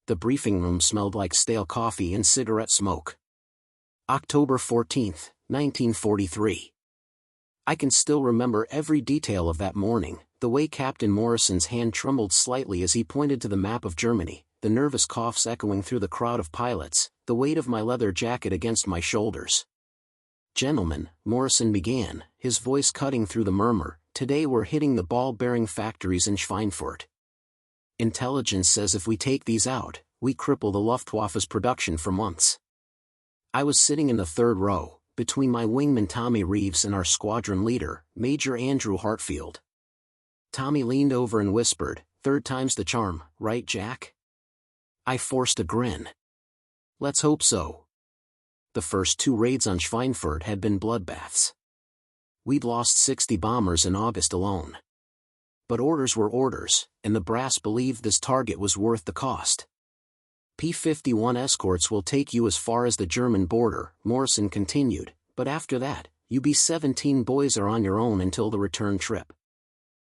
The briefing room smelled like stale coffee and cigarette smoke. October 14, 1943. I can still remember every detail of that morning, the way Captain Morrison's hand trembled slightly as he pointed to the map of Germany, the nervous coughs echoing through the crowd of pilots, the weight of my leather jacket against my shoulders. "Gentlemen," Morrison began, his voice cutting through the murmur, "today we're hitting the ball-bearing factories in Schweinfurt. Intelligence says if we take these out, we cripple the Luftwaffe's production for months." I was sitting in the third row, between my wingman Tommy Reeves and our squadron leader, Major Andrew Hartfield. Tommy leaned over and whispered, "Third time's the charm, right, Jack?" I forced a grin. "Let's hope so." The first 2 raids on Schweinfurt had been bloodbaths. We'd lost 60 bombers in August alone. But orders were orders, and the brass believed this target was worth the cost. "P-51 escorts will take you as far as the German border," Morrison continued, "but after that, you B-17 boys are on your own until the return trip.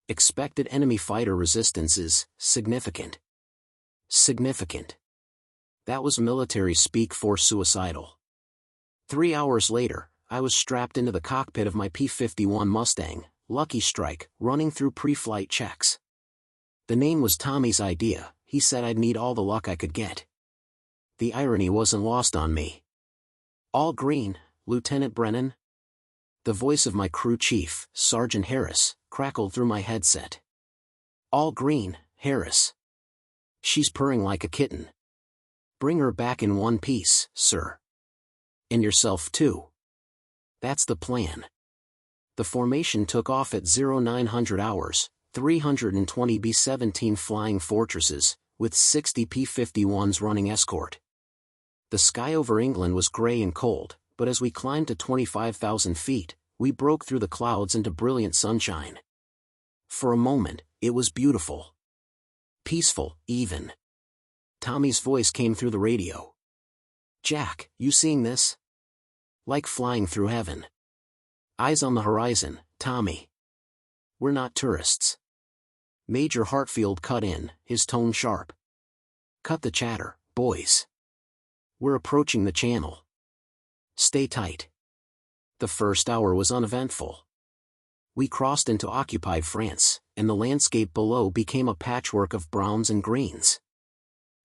Expected enemy fighter resistance is significant." Significant. That was military speak for suicidal. 3 hours later, I was strapped into the cockpit of my P-51 Mustang, Lucky Strike, running through pre-flight checks. The name was Tommy's idea. He said I'd need all the luck I could get. The irony wasn't lost on me. "All green, Lieutenant Brennan?" The voice of my crew chief, Sergeant Harris, crackled through my headset. "All green, Harris. She's purring like a kitten. Bring her back in one piece, sir. And yourself too." "That's the plan." The formation took off at 0900 hours, 320 B-17 flying fortresses, with 60 P-51s running escort. The sky over England was grey and cold, but as we climbed to 25,000 feet, we broke through the clouds into brilliant sunshine. For a moment, it was beautiful. Peaceful, even. Tommy's voice came through the radio. "Jack, you seeing this? Like flying through heaven. Eyes on the horizon, Tommy. We're not tourists." Major Hartfield cut in, his tone sharp. "Cut the chatter, boys. We're approaching the channel. Stay tight." The first hour was uneventful. We crossed into occupied France, and the landscape below became a patchwork of browns and greens.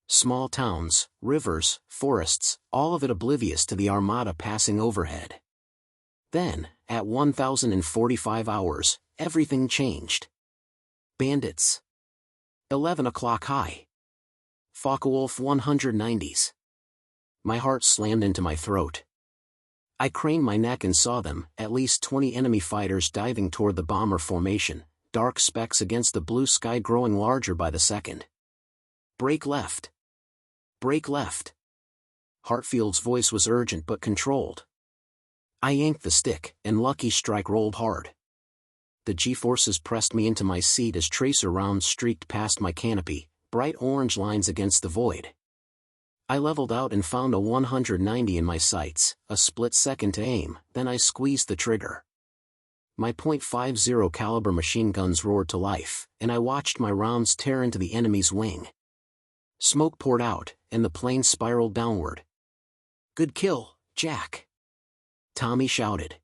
Small towns, rivers, forests, all of it oblivious to the armada passing overhead. Then, at 1045 hours, everything changed. Bandits. 11 o'clock high. Focke-Wulf 190s. My heart slammed into my throat. I craned my neck and saw them, at least 20 enemy fighters diving toward the bomber formation, dark specks against the blue sky growing larger by the second. "Break left. Break left." Hartfield's voice was urgent but controlled. I yanked the stick, and Lucky Strike rolled hard. The G-forces pressed me into my seat as tracer rounds streaked past my canopy, bright orange lines against the void. I leveled out and found a 190 in my sights, a split second to aim, then I squeezed the trigger. My .50 caliber machine guns roared to life, and I watched my rounds tear into the enemy's wing. Smoke poured out, and the plane spiraled downward. "Good kill, Jack," Tommy shouted.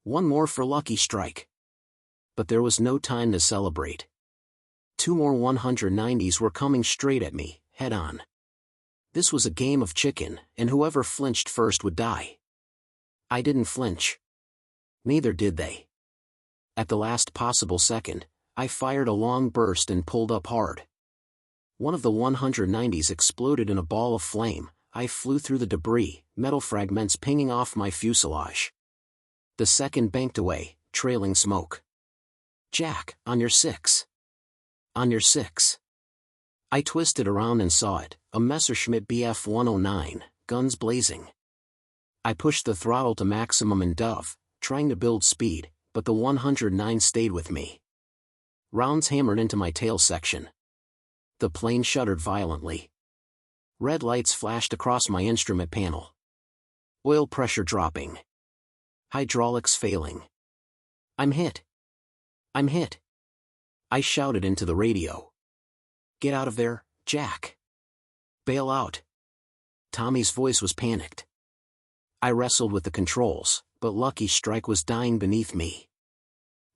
"One more for Lucky Strike." But there was no time to celebrate. 2 more 190s were coming straight at me, head-on. This was a game of chicken, and whoever flinched first would die. I didn't flinch. Neither did they. At the last possible second, I fired a long burst and pulled up hard. One of the 190s exploded in a ball of flame. I flew through the debris, metal fragments pinging off my fuselage. The second banked away, trailing smoke. "Jack, on your 6. On your 6. I twisted around and saw it, a Messerschmitt Bf 109, guns blazing. I pushed the throttle to maximum and dove, trying to build speed, but the 109 stayed with me. Rounds hammered into my tail section. The plane shuddered violently. Red lights flashed across my instrument panel. Oil pressure dropping. Hydraulics failing. "I'm hit. I'm hit." I shouted into the radio. "Get out of there, Jack." Bail out. Tommy's voice was panicked. I wrestled with the controls, but Lucky Strike was dying beneath me.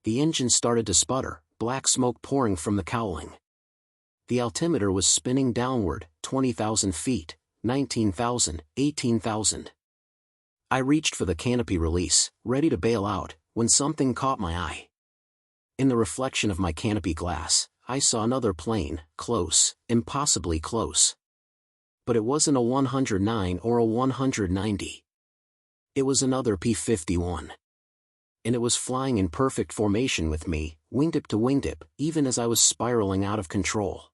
The engine started to sputter, black smoke pouring from the cowling. The altimeter was spinning downward, 20,000 feet, 19,000, 18,000. I reached for the canopy release, ready to bail out, when something caught my eye. In the reflection of my canopy glass, I saw another plane, close, impossibly close. But it wasn't a 109 or a 190. It was another P-51. And it was flying in perfect formation with me, wingtip to wingtip, even as I was spiraling out of control.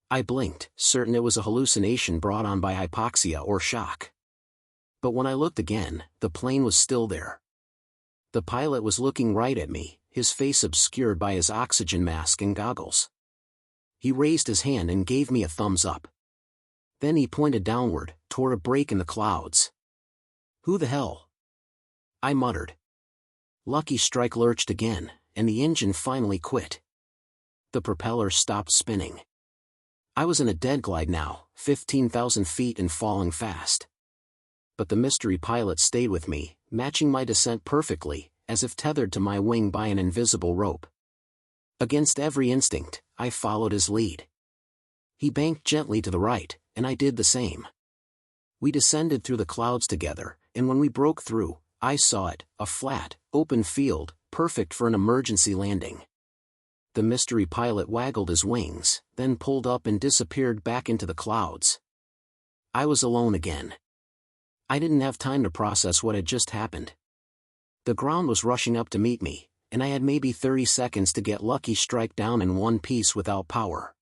I blinked, certain it was a hallucination brought on by hypoxia or shock. But when I looked again, the plane was still there. The pilot was looking right at me, his face obscured by his oxygen mask and goggles. He raised his hand and gave me a thumbs up. Then he pointed downward, toward a break in the clouds. "Who the hell?" I muttered. Lucky Strike lurched again, and the engine finally quit. The propeller stopped spinning. I was in a dead glide now, 15,000 feet and falling fast. But the mystery pilot stayed with me, matching my descent perfectly, as if tethered to my wing by an invisible rope. Against every instinct, I followed his lead. He banked gently to the right, and I did the same. We descended through the clouds together, and when we broke through, I saw it, a flat, open field, perfect for an emergency landing. The mystery pilot waggled his wings, then pulled up and disappeared back into the clouds. I was alone again. I didn't have time to process what had just happened. The ground was rushing up to meet me, and I had maybe 30 seconds to get Lucky Strike down in one piece without power.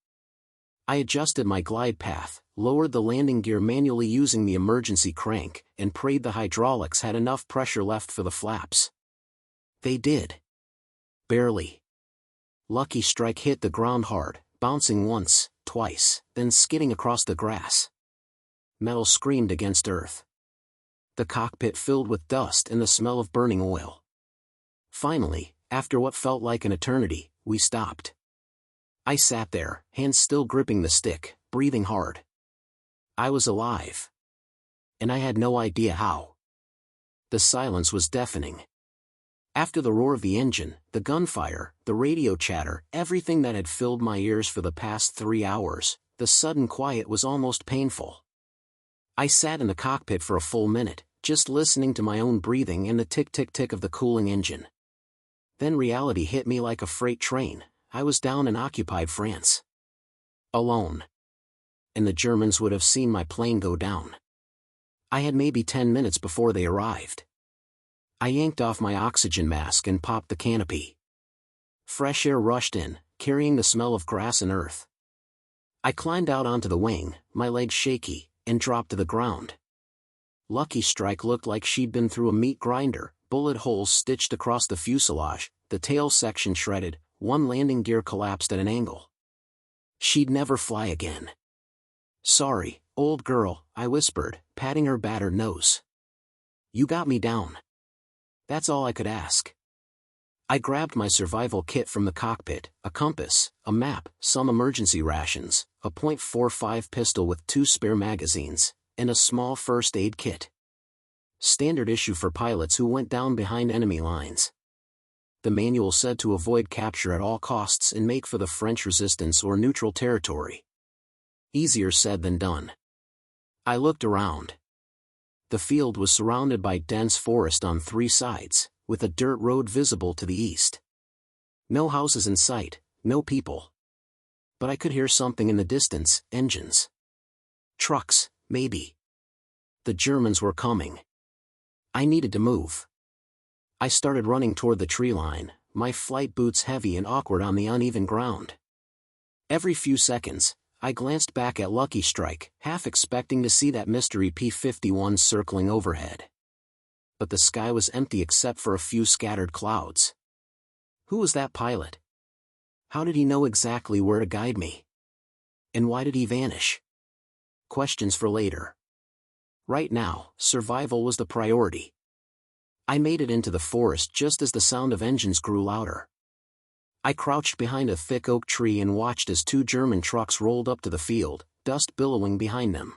I adjusted my glide path, lowered the landing gear manually using the emergency crank, and prayed the hydraulics had enough pressure left for the flaps. They did. Barely. Lucky Strike hit the ground hard, bouncing once, twice, then skidding across the grass. Metal screamed against earth. The cockpit filled with dust and the smell of burning oil. Finally, after what felt like an eternity, we stopped. I sat there, hands still gripping the stick, breathing hard. I was alive. And I had no idea how. The silence was deafening. After the roar of the engine, the gunfire, the radio chatter, everything that had filled my ears for the past 3 hours, the sudden quiet was almost painful. I sat in the cockpit for a full minute, just listening to my own breathing and the tick-tick-tick of the cooling engine. Then reality hit me like a freight train. I was down in occupied France. Alone. And the Germans would have seen my plane go down. I had maybe 10 minutes before they arrived. I yanked off my oxygen mask and popped the canopy. Fresh air rushed in, carrying the smell of grass and earth. I climbed out onto the wing, my legs shaky, and dropped to the ground. Lucky Strike looked like she'd been through a meat grinder, bullet holes stitched across the fuselage, the tail section shredded, one landing gear collapsed at an angle. She'd never fly again. "Sorry, old girl," I whispered, patting her battered nose. "You got me down." That's all I could ask. I grabbed my survival kit from the cockpit, a compass, a map, some emergency rations, a .45 pistol with 2 spare magazines, and a small first aid kit. Standard issue for pilots who went down behind enemy lines. The manual said to avoid capture at all costs and make for the French resistance or neutral territory. Easier said than done. I looked around. The field was surrounded by dense forest on 3 sides, with a dirt road visible to the east. No houses in sight, no people. But I could hear something in the distance, engines. Trucks, maybe. The Germans were coming. I needed to move. I started running toward the tree line, my flight boots heavy and awkward on the uneven ground. Every few seconds, I glanced back at Lucky Strike, half expecting to see that mystery P-51 circling overhead. But the sky was empty except for a few scattered clouds. Who was that pilot? How did he know exactly where to guide me? And why did he vanish? Questions for later. Right now, survival was the priority. I made it into the forest just as the sound of engines grew louder. I crouched behind a thick oak tree and watched as 2 German trucks rolled up to the field, dust billowing behind them.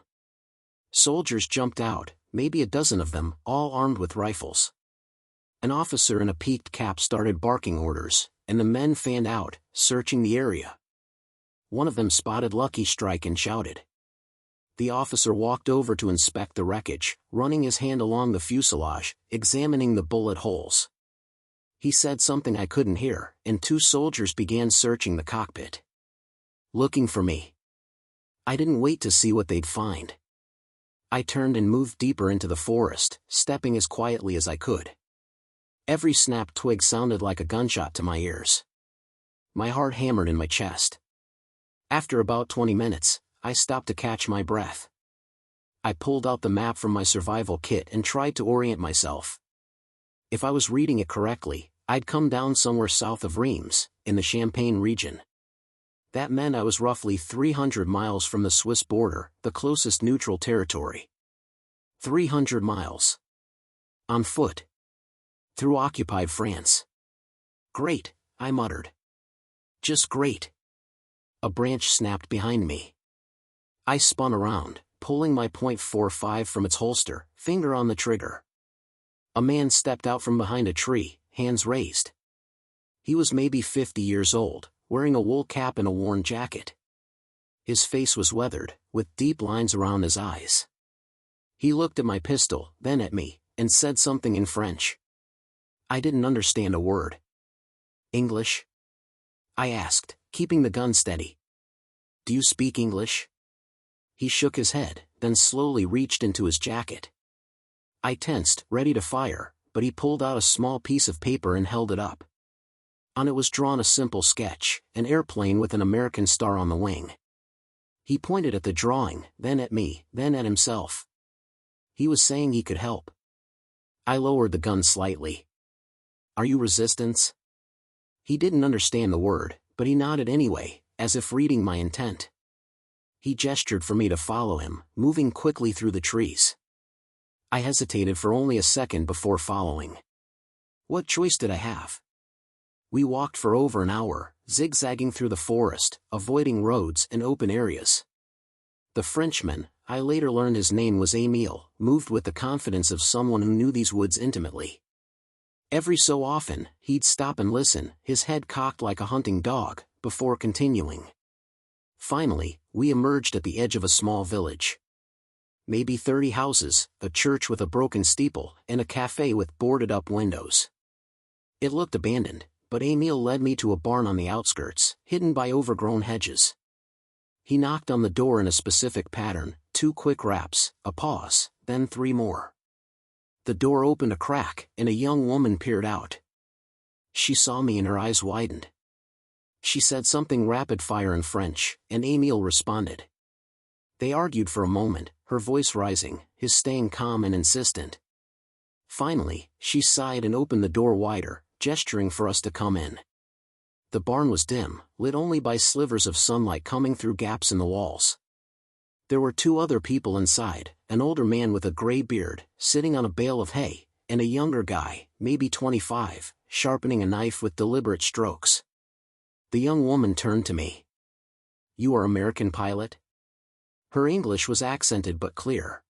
Soldiers jumped out, maybe a dozen of them, all armed with rifles. An officer in a peaked cap started barking orders, and the men fanned out, searching the area. One of them spotted Lucky Strike and shouted. The officer walked over to inspect the wreckage, running his hand along the fuselage, examining the bullet holes. He said something I couldn't hear, and 2 soldiers began searching the cockpit. Looking for me. I didn't wait to see what they'd find. I turned and moved deeper into the forest, stepping as quietly as I could. Every snapped twig sounded like a gunshot to my ears. My heart hammered in my chest. After about 20 minutes, I stopped to catch my breath. I pulled out the map from my survival kit and tried to orient myself. If I was reading it correctly, I'd come down somewhere south of Reims, in the Champagne region. That meant I was roughly 300 miles from the Swiss border, the closest neutral territory. 300 miles. On foot. Through occupied France. Great, I muttered. Just great. A branch snapped behind me. I spun around, pulling my .45 from its holster, finger on the trigger. A man stepped out from behind a tree, hands raised. He was maybe 50 years old, wearing a wool cap and a worn jacket. His face was weathered, with deep lines around his eyes. He looked at my pistol, then at me, and said something in French. I didn't understand a word. English? I asked, keeping the gun steady. Do you speak English? He shook his head, then slowly reached into his jacket. I tensed, ready to fire, but he pulled out a small piece of paper and held it up. On it was drawn a simple sketch, an airplane with an American star on the wing. He pointed at the drawing, then at me, then at himself. He was saying he could help. I lowered the gun slightly. Are you resistance? He didn't understand the word, but he nodded anyway, as if reading my intent. He gestured for me to follow him, moving quickly through the trees. I hesitated for only a second before following. What choice did I have? We walked for over an hour, zigzagging through the forest, avoiding roads and open areas. The Frenchman, I later learned his name was Émile, moved with the confidence of someone who knew these woods intimately. Every so often, he'd stop and listen, his head cocked like a hunting dog, before continuing. Finally, we emerged at the edge of a small village. Maybe 30 houses, a church with a broken steeple, and a cafe with boarded-up windows. It looked abandoned, but Émile led me to a barn on the outskirts, hidden by overgrown hedges. He knocked on the door in a specific pattern, 2 quick raps, a pause, then 3 more. The door opened a crack, and a young woman peered out. She saw me and her eyes widened. She said something rapid-fire in French, and Émile responded. They argued for a moment, her voice rising, his staying calm and insistent. Finally, she sighed and opened the door wider, gesturing for us to come in. The barn was dim, lit only by slivers of sunlight coming through gaps in the walls. There were 2 other people inside, an older man with a gray beard, sitting on a bale of hay, and a younger guy, maybe 25, sharpening a knife with deliberate strokes. The young woman turned to me. You are American pilot? Her English was accented but clear.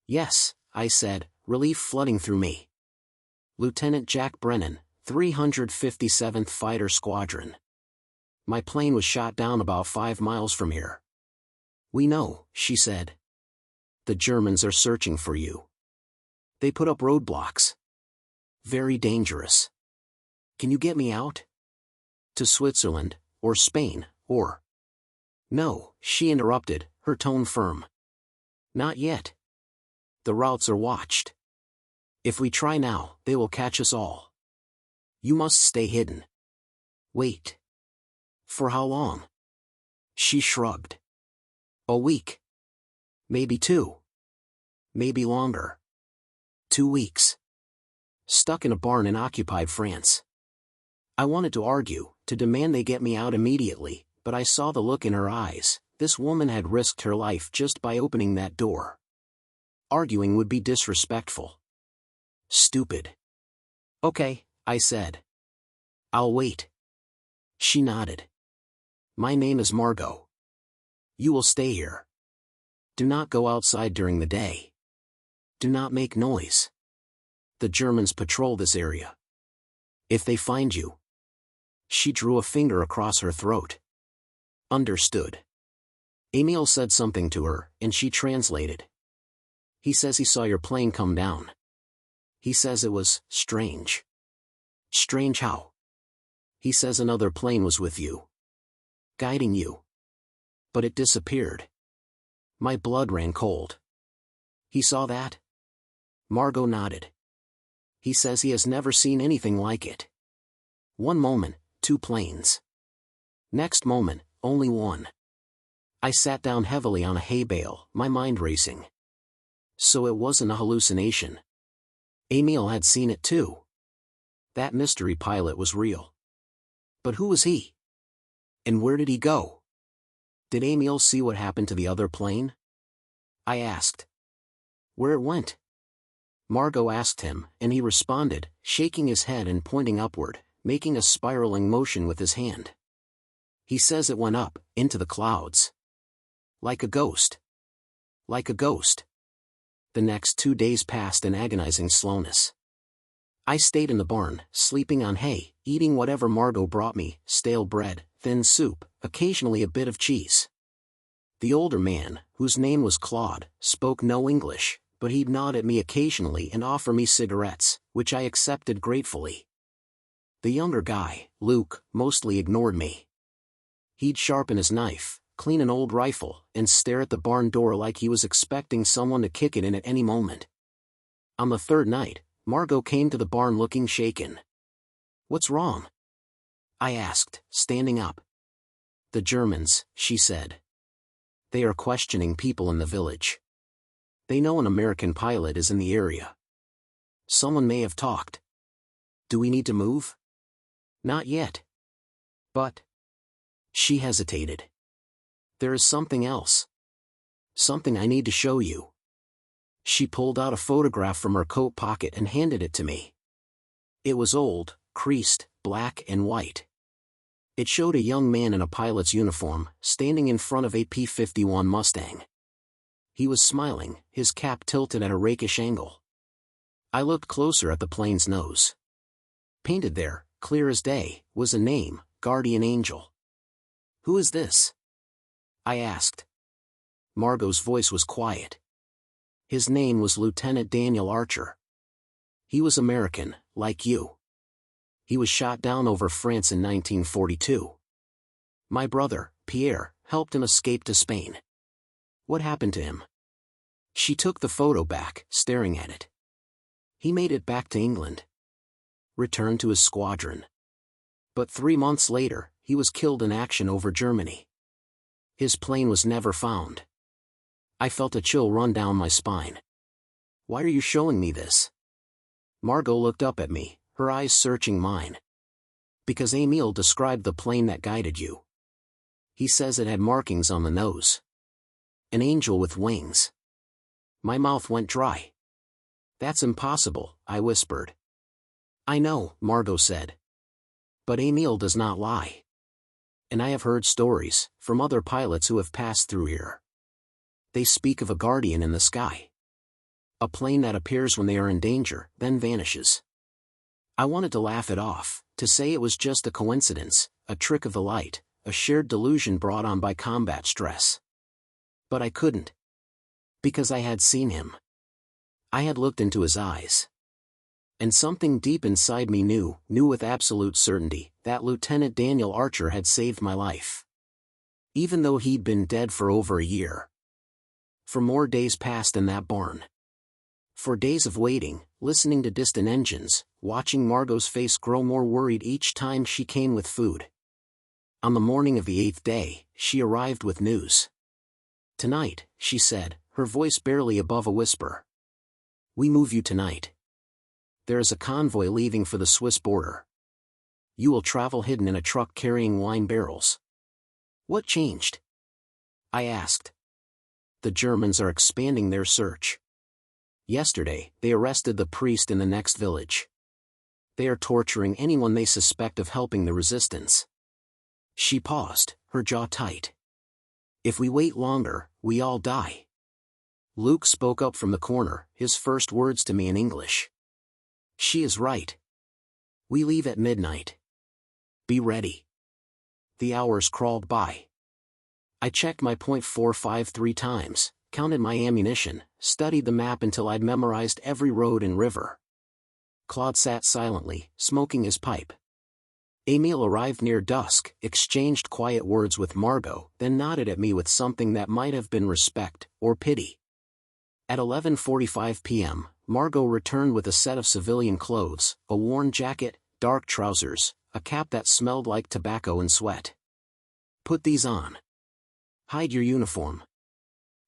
Yes, I said, relief flooding through me. Lieutenant Jack Brennan, 357th Fighter Squadron. My plane was shot down about 5 miles from here. We know, she said. The Germans are searching for you. They put up roadblocks. Very dangerous. Can you get me out? To Switzerland, or Spain, or... No, she interrupted, her tone firm. Not yet. The routes are watched. If we try now, they will catch us all. You must stay hidden. Wait. For how long? She shrugged. A week. Maybe 2. Maybe longer. 2 weeks. Stuck in a barn in occupied France. I wanted to argue, to demand they get me out immediately, but I saw the look in her eyes. This woman had risked her life just by opening that door. Arguing would be disrespectful. Stupid. Okay, I said. I'll wait. She nodded. My name is Margot. You will stay here. Do not go outside during the day. Do not make noise. The Germans patrol this area. If they find you..." She drew a finger across her throat. "Understood." Emil said something to her, and she translated. "He says he saw your plane come down. He says it was strange." "Strange how?" "He says another plane was with you. Guiding you. But it disappeared." My blood ran cold. "He saw that?" Margot nodded. "He says he has never seen anything like it. One moment, 2 planes. Next moment, only 1. I sat down heavily on a hay bale, my mind racing. So it wasn't a hallucination. Emil had seen it too. That mystery pilot was real. But who was he? And where did he go? Did Emil see what happened to the other plane? I asked. Where it went? Margot asked him, and he responded, shaking his head and pointing upward, making a spiraling motion with his hand. He says it went up, into the clouds. Like a ghost. Like a ghost. The next 2 days passed in agonizing slowness. I stayed in the barn, sleeping on hay, eating whatever Margot brought me, stale bread, thin soup, occasionally a bit of cheese. The older man, whose name was Claude, spoke no English, but he'd nod at me occasionally and offer me cigarettes, which I accepted gratefully. The younger guy, Luke, mostly ignored me. He'd sharpen his knife, clean an old rifle, and stare at the barn door like he was expecting someone to kick it in at any moment. On the 3rd night, Margot came to the barn looking shaken. What's wrong? I asked, standing up. The Germans, she said. They are questioning people in the village. They know an American pilot is in the area. Someone may have talked. Do we need to move? Not yet. But... She hesitated. There is something else. Something I need to show you. She pulled out a photograph from her coat pocket and handed it to me. It was old, creased, black and white. It showed a young man in a pilot's uniform, standing in front of a P-51 Mustang. He was smiling, his cap tilted at a rakish angle. I looked closer at the plane's nose. Painted there, clear as day, was a name, Guardian Angel. Who is this? I asked. Margot's voice was quiet. His name was Lieutenant Daniel Archer. He was American, like you. He was shot down over France in 1942. My brother, Pierre, helped him escape to Spain. What happened to him? She took the photo back, staring at it. He made it back to England. Returned to his squadron. But 3 months later, he was killed in action over Germany. His plane was never found. I felt a chill run down my spine. Why are you showing me this? Margot looked up at me, her eyes searching mine. Because Emil described the plane that guided you. He says it had markings on the nose. An angel with wings. My mouth went dry. That's impossible, I whispered. I know, Margot said. But Emil does not lie. And I have heard stories, from other pilots who have passed through here. They speak of a guardian in the sky. A plane that appears when they are in danger, then vanishes. I wanted to laugh it off, to say it was just a coincidence, a trick of the light, a shared delusion brought on by combat stress. But I couldn't. Because I had seen him. I had looked into his eyes. And something deep inside me knew with absolute certainty, that Lieutenant Daniel Archer had saved my life. Even though he'd been dead for over a year. For more days passed in that barn. For days of waiting, listening to distant engines, watching Margot's face grow more worried each time she came with food. On the morning of the 8th day, she arrived with news. Tonight, she said, her voice barely above a whisper. We move you tonight. There is a convoy leaving for the Swiss border. You will travel hidden in a truck carrying wine barrels. What changed? I asked. The Germans are expanding their search. Yesterday, they arrested the priest in the next village. They are torturing anyone they suspect of helping the resistance. She paused, her jaw tight. If we wait longer, we all die. Luke spoke up from the corner, his first words to me in English. She is right. We leave at midnight. Be ready. The hours crawled by. I checked my .45 3 times, counted my ammunition, studied the map until I'd memorized every road and river. Claude sat silently, smoking his pipe. Emile arrived near dusk, exchanged quiet words with Margot, then nodded at me with something that might have been respect, or pity. At 11:45 p.m., Margot returned with a set of civilian clothes, a worn jacket, dark trousers, a cap that smelled like tobacco and sweat. Put these on. Hide your uniform.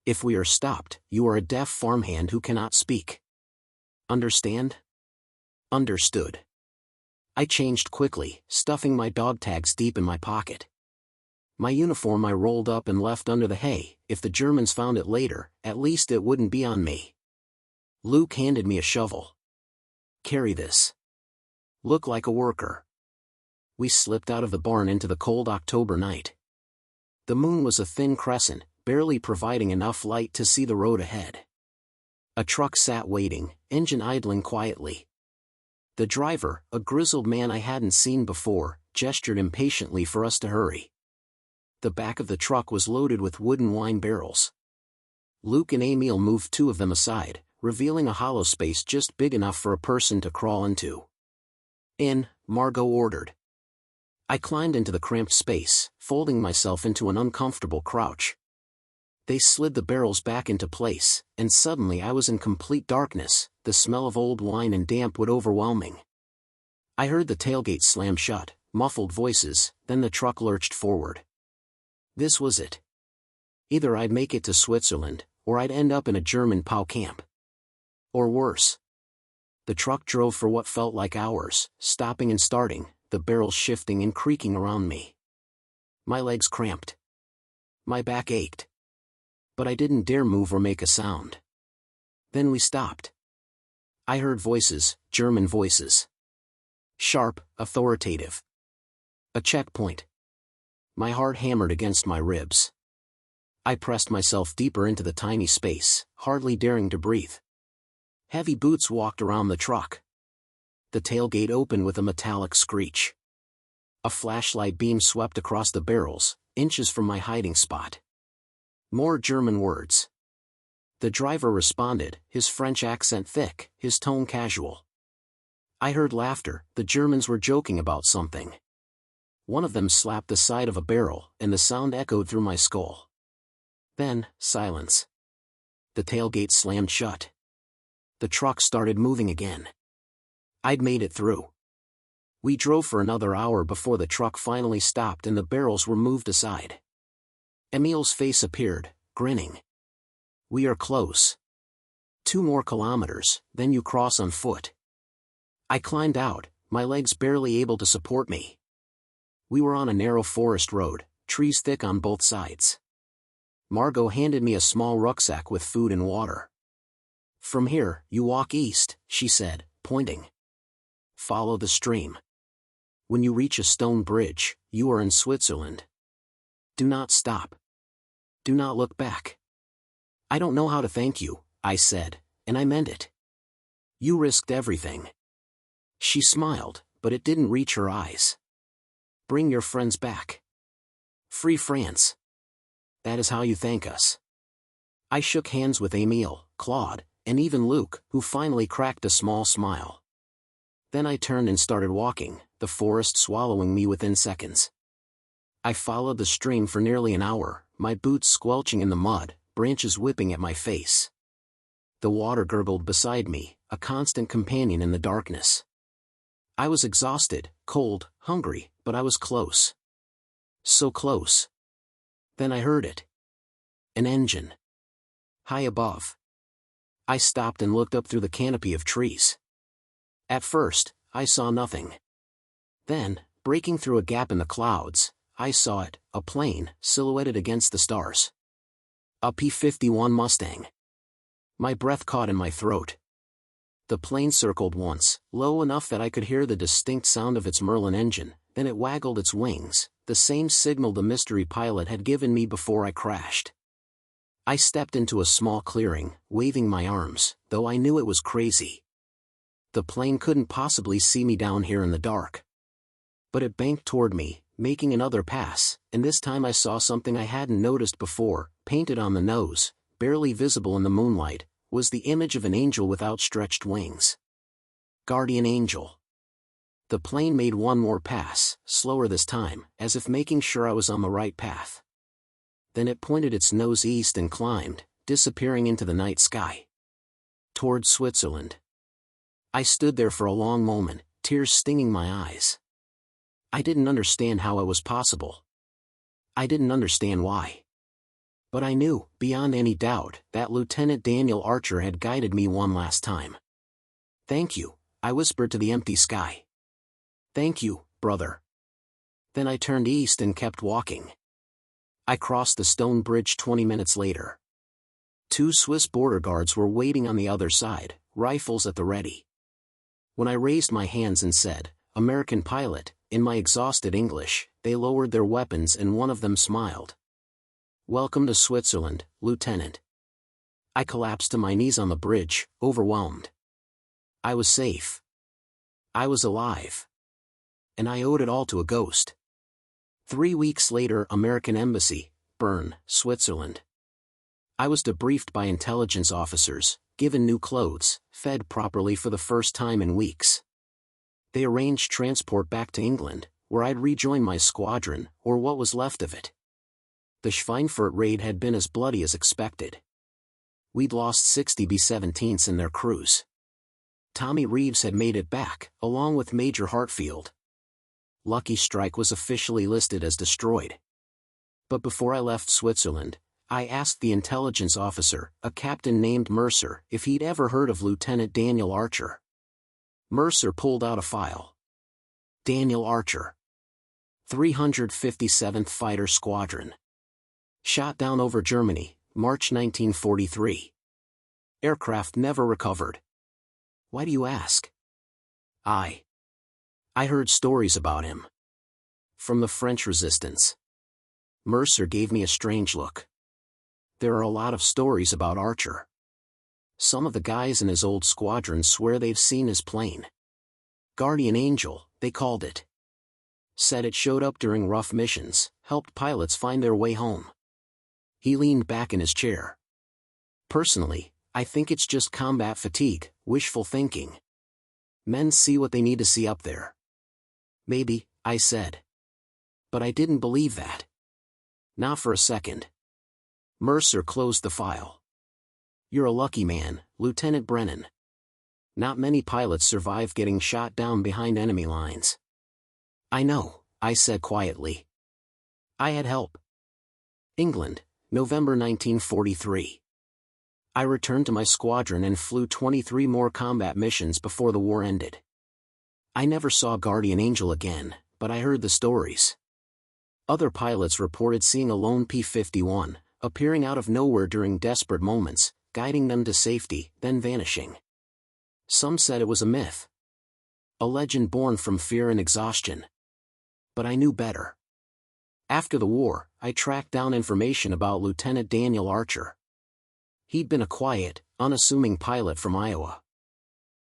If we are stopped, you are a deaf farmhand who cannot speak. Understand? Understood. I changed quickly, stuffing my dog tags deep in my pocket. My uniform I rolled up and left under the hay. If the Germans found it later, at least it wouldn't be on me. Luke handed me a shovel. Carry this. Look like a worker. We slipped out of the barn into the cold October night. The moon was a thin crescent, barely providing enough light to see the road ahead. A truck sat waiting, engine idling quietly. The driver, a grizzled man I hadn't seen before, gestured impatiently for us to hurry. The back of the truck was loaded with wooden wine barrels. Luke and Emile moved two of them aside, revealing a hollow space just big enough for a person to crawl into. In, Margot ordered. I climbed into the cramped space, folding myself into an uncomfortable crouch. They slid the barrels back into place, and suddenly I was in complete darkness, the smell of old wine and damp wood overwhelming. I heard the tailgate slam shut, muffled voices, then the truck lurched forward. This was it. Either I'd make it to Switzerland, or I'd end up in a German POW camp. Or worse. The truck drove for what felt like hours, stopping and starting, the barrels shifting and creaking around me. My legs cramped. My back ached. But I didn't dare move or make a sound. Then we stopped. I heard voices, German voices. Sharp, authoritative. A checkpoint. My heart hammered against my ribs. I pressed myself deeper into the tiny space, hardly daring to breathe. Heavy boots walked around the truck. The tailgate opened with a metallic screech. A flashlight beam swept across the barrels, inches from my hiding spot. More German words. The driver responded, his French accent thick, his tone casual. I heard laughter, the Germans were joking about something. One of them slapped the side of a barrel, and the sound echoed through my skull. Then, silence. The tailgate slammed shut. The truck started moving again. I'd made it through. We drove for another hour before the truck finally stopped and the barrels were moved aside. Emile's face appeared, grinning. We are close. 2 more kilometers, then you cross on foot. I climbed out, my legs barely able to support me. We were on a narrow forest road, trees thick on both sides. Margot handed me a small rucksack with food and water. From here, you walk east, she said, pointing. Follow the stream. When you reach a stone bridge, you are in Switzerland. Do not stop. Do not look back. I don't know how to thank you, I said, and I meant it. You risked everything. She smiled, but it didn't reach her eyes. Bring your friends back. Free France. That is how you thank us. I shook hands with Emile, Claude, and even Luke, who finally cracked a small smile. Then I turned and started walking, the forest swallowing me within seconds. I followed the stream for nearly an hour, my boots squelching in the mud, branches whipping at my face. The water gurgled beside me, a constant companion in the darkness. I was exhausted, cold, hungry, but I was close. So close. Then I heard it. An engine. High above. I stopped and looked up through the canopy of trees. At first, I saw nothing. Then, breaking through a gap in the clouds, I saw it, a plane, silhouetted against the stars. A P-51 Mustang. My breath caught in my throat. The plane circled once, low enough that I could hear the distinct sound of its Merlin engine, then it waggled its wings, the same signal the mystery pilot had given me before I crashed. I stepped into a small clearing, waving my arms, though I knew it was crazy. The plane couldn't possibly see me down here in the dark. But it banked toward me, making another pass, and this time I saw something I hadn't noticed before. Painted on the nose, barely visible in the moonlight, was the image of an angel with outstretched wings. Guardian Angel. The plane made one more pass, slower this time, as if making sure I was on the right path. Then it pointed its nose east and climbed, disappearing into the night sky. Toward Switzerland. I stood there for a long moment, tears stinging my eyes. I didn't understand how it was possible. I didn't understand why. But I knew, beyond any doubt, that Lieutenant Daniel Archer had guided me one last time. "Thank you," I whispered to the empty sky. "Thank you, brother." Then I turned east and kept walking. I crossed the stone bridge 20 minutes later. 2 Swiss border guards were waiting on the other side, rifles at the ready. When I raised my hands and said, "American pilot," in my exhausted English, they lowered their weapons and one of them smiled. "Welcome to Switzerland, Lieutenant." I collapsed to my knees on the bridge, overwhelmed. I was safe. I was alive. And I owed it all to a ghost. 3 weeks later, American Embassy, Bern, Switzerland. I was debriefed by intelligence officers, given new clothes, fed properly for the first time in weeks. They arranged transport back to England, where I'd rejoin my squadron, or what was left of it. The Schweinfurt raid had been as bloody as expected. We'd lost 60 B-17s in their crews. Tommy Reeves had made it back, along with Major Hartfield. Lucky Strike was officially listed as destroyed. But before I left Switzerland, I asked the intelligence officer, a captain named Mercer, if he'd ever heard of Lieutenant Daniel Archer. Mercer pulled out a file. Daniel Archer. 357th Fighter Squadron. Shot down over Germany, March 1943. Aircraft never recovered. Why do you ask? I heard stories about him. From the French resistance. Mercer gave me a strange look. There are a lot of stories about Archer. Some of the guys in his old squadron swear they've seen his plane. Guardian Angel, they called it. Said it showed up during rough missions, helped pilots find their way home. He leaned back in his chair. Personally, I think it's just combat fatigue, wishful thinking. Men see what they need to see up there. Maybe, I said. But I didn't believe that. Not for a second. Mercer closed the file. You're a lucky man, Lieutenant Brennan. Not many pilots survive getting shot down behind enemy lines. I know, I said quietly. I had help. England, November 1943. I returned to my squadron and flew 23 more combat missions before the war ended. I never saw Guardian Angel again, but I heard the stories. Other pilots reported seeing a lone P-51, appearing out of nowhere during desperate moments, guiding them to safety, then vanishing. Some said it was a myth. A legend born from fear and exhaustion. But I knew better. After the war, I tracked down information about Lieutenant Daniel Archer. He'd been a quiet, unassuming pilot from Iowa.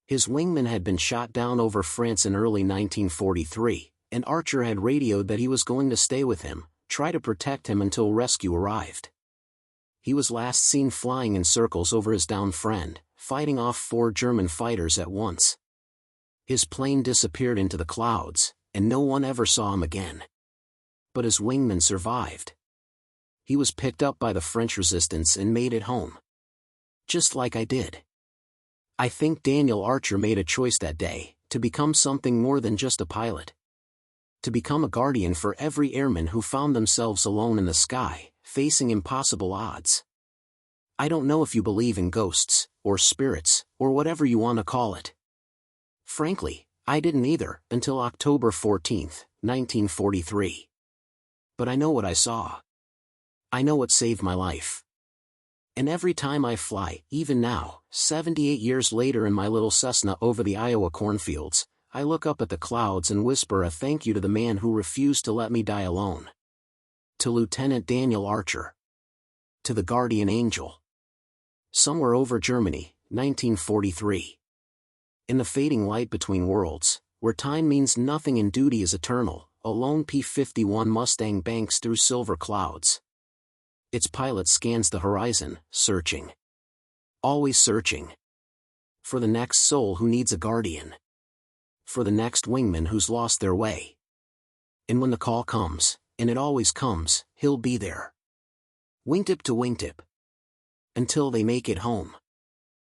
His wingman had been shot down over France in early 1943, and Archer had radioed that he was going to stay with him, try to protect him until rescue arrived. He was last seen flying in circles over his downed friend, fighting off 4 German fighters at once. His plane disappeared into the clouds, and no one ever saw him again. But his wingman survived. He was picked up by the French resistance and made it home. Just like I did. I think Daniel Archer made a choice that day, to become something more than just a pilot. To become a guardian for every airman who found themselves alone in the sky, facing impossible odds. I don't know if you believe in ghosts, or spirits, or whatever you want to call it. Frankly, I didn't either, until October 14, 1943. But I know what I saw. I know what saved my life. And every time I fly, even now, 78 years later in my little Cessna over the Iowa cornfields, I look up at the clouds and whisper a thank you to the man who refused to let me die alone. To Lieutenant Daniel Archer. To the guardian angel. Somewhere over Germany, 1943. In the fading light between worlds, where time means nothing and duty is eternal, a lone P-51 Mustang banks through silver clouds. Its pilot scans the horizon, searching. Always searching. For the next soul who needs a guardian. For the next wingman who's lost their way. And when the call comes, and it always comes, he'll be there. Wingtip to wingtip. Until they make it home.